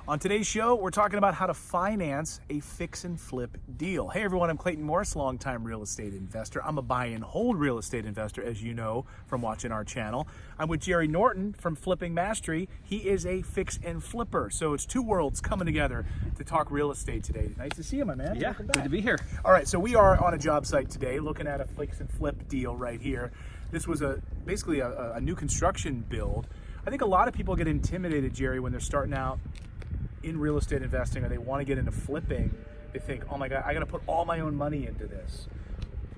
On today's show, we're talking about how to finance a fix and flip deal. Hey everyone, I'm Clayton Morris, longtime real estate investor. I'm a buy and hold real estate investor, as you know from watching our channel. I'm with Jerry Norton from Flipping Mastery. He is a fix and flipper. So it's two worlds coming together to talk real estate today. Nice to see you, my man. Yeah, good to be here. All right, so we are on a job site today looking at a fix and flip deal right here. This was basically a new construction build. I think a lot of people get intimidated, Jerry, when they're starting out in real estate investing or they want to get into flipping. They think, oh my God, I got to put all my own money into this.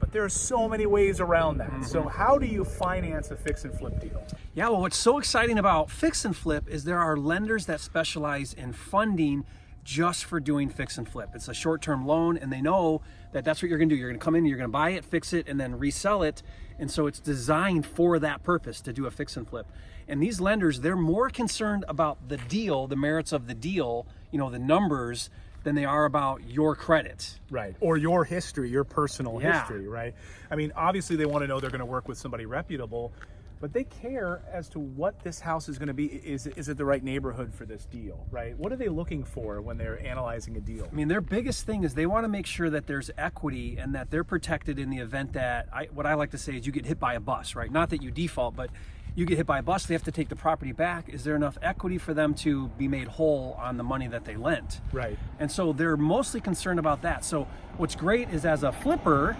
But there are so many ways around that. So how do you finance a fix and flip deal? Yeah, well, what's so exciting about fix and flip is there are lenders that specialize in funding just for doing fix and flip. It's a short-term loan, and they know that that's what you're gonna do. You're gonna come in, you're gonna buy it, fix it, and then resell it. And so it's designed for that purpose, to do a fix and flip. And these lenders, they're more concerned about the deal, the merits of the deal, the numbers, than they are about your credit. Right, or your history, your personal history, right? I mean, obviously they want to know they're going to work with somebody reputable, but they care as to what this house is going to be. Is it the right neighborhood for this deal, right? What are they looking for when they're analyzing a deal? I mean, their biggest thing is they want to make sure that there's equity and that they're protected in the event that, what I like to say is you get hit by a bus, right? Not that you default, but you get hit by a bus, they have to take the property back. Is there enough equity for them to be made whole on the money that they lent? Right. And so they're mostly concerned about that. So what's great is, as a flipper,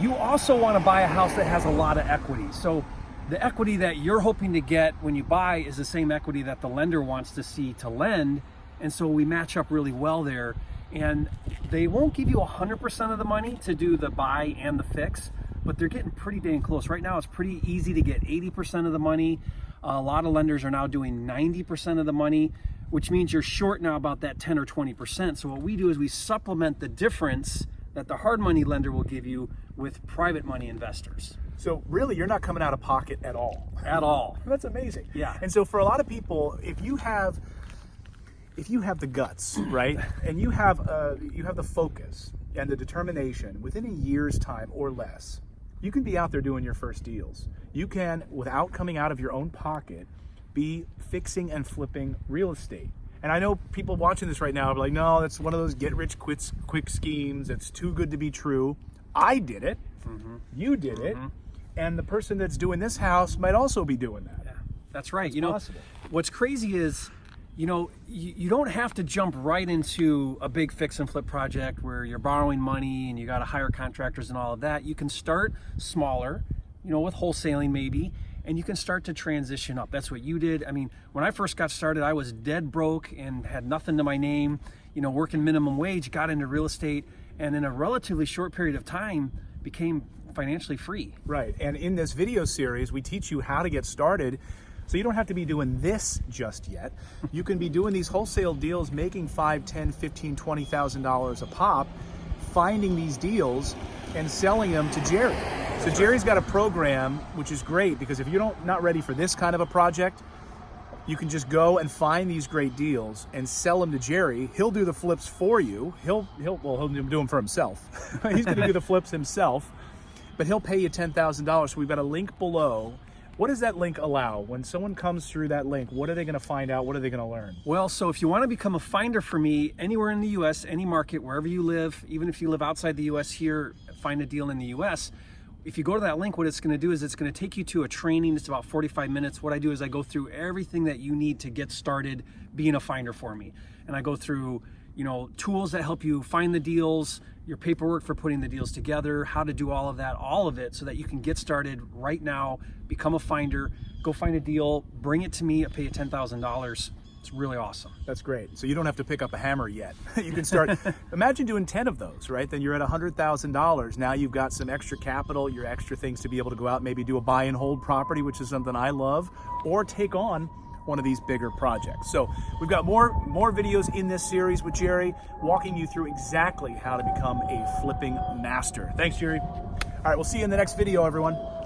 you also want to buy a house that has a lot of equity. So the equity that you're hoping to get when you buy is the same equity that the lender wants to see to lend. And so we match up really well there. And they won't give you 100% of the money to do the buy and the fix, but they're getting pretty dang close. Right now, it's pretty easy to get 80% of the money. A lot of lenders are now doing 90% of the money, which means you're short now about that 10 or 20%. So what we do is we supplement the difference that the hard money lender will give you with private money investors. So really, you're not coming out of pocket at all. At all. That's amazing. Yeah. And so for a lot of people, if you have the guts, right, and you have the focus and the determination, within a year's time or less, you can be out there doing your first deals. You can, without coming out of your own pocket, be fixing and flipping real estate. And I know people watching this right now are like, no, that's one of those get-rich-quick schemes. It's too good to be true. I did it. You did it. And the person that's doing this house might also be doing that. Yeah, that's right. It's possible. What's crazy is, you don't have to jump right into a big fix and flip project where you're borrowing money and you got to hire contractors and all of that. You can start smaller, with wholesaling maybe, and you can start to transition up. That's what you did. I mean, when I first got started, I was dead broke and had nothing to my name, working minimum wage, got into real estate, and in a relatively short period of time became financially free. Right, and in this video series, we teach you how to get started. So you don't have to be doing this just yet. You can be doing these wholesale deals, making $5,000, $10,000, $15,000, $20,000 a pop, finding these deals and selling them to Jerry. So Jerry's got a program, which is great, because if you're not ready for this kind of a project, you can just go and find these great deals and sell them to Jerry. He'll do the flips for you. He'll do them for himself. He's going to do the flips himself, but he'll pay you $10,000. So we've got a link below. What does that link allow? When someone comes through that link, what are they going to find out? What are they going to learn? Well, so if you want to become a finder for me anywhere in the U.S., any market, wherever you live, even if you live outside the U.S. here, find a deal in the U.S., if you go to that link, what it's going to do is it's going to take you to a training. It's about 45 minutes. What I do is I go through everything that you need to get started being a finder for me. And I go through tools that help you find the deals, your paperwork for putting the deals together, how to do all of it, so that you can get started right now, become a finder, go find a deal, bring it to me, I pay you $10,000. It's really awesome. That's great. So you don't have to pick up a hammer yet. You can start, imagine doing 10 of those, right? Then you're at $100,000. Now you've got some extra capital, your extra things to be able to go out, maybe do a buy and hold property, which is something I love, or take on one of these bigger projects. So we've got more videos in this series with Jerry, walking you through exactly how to become a flipping master. Thanks, Jerry. All right, we'll see you in the next video, everyone.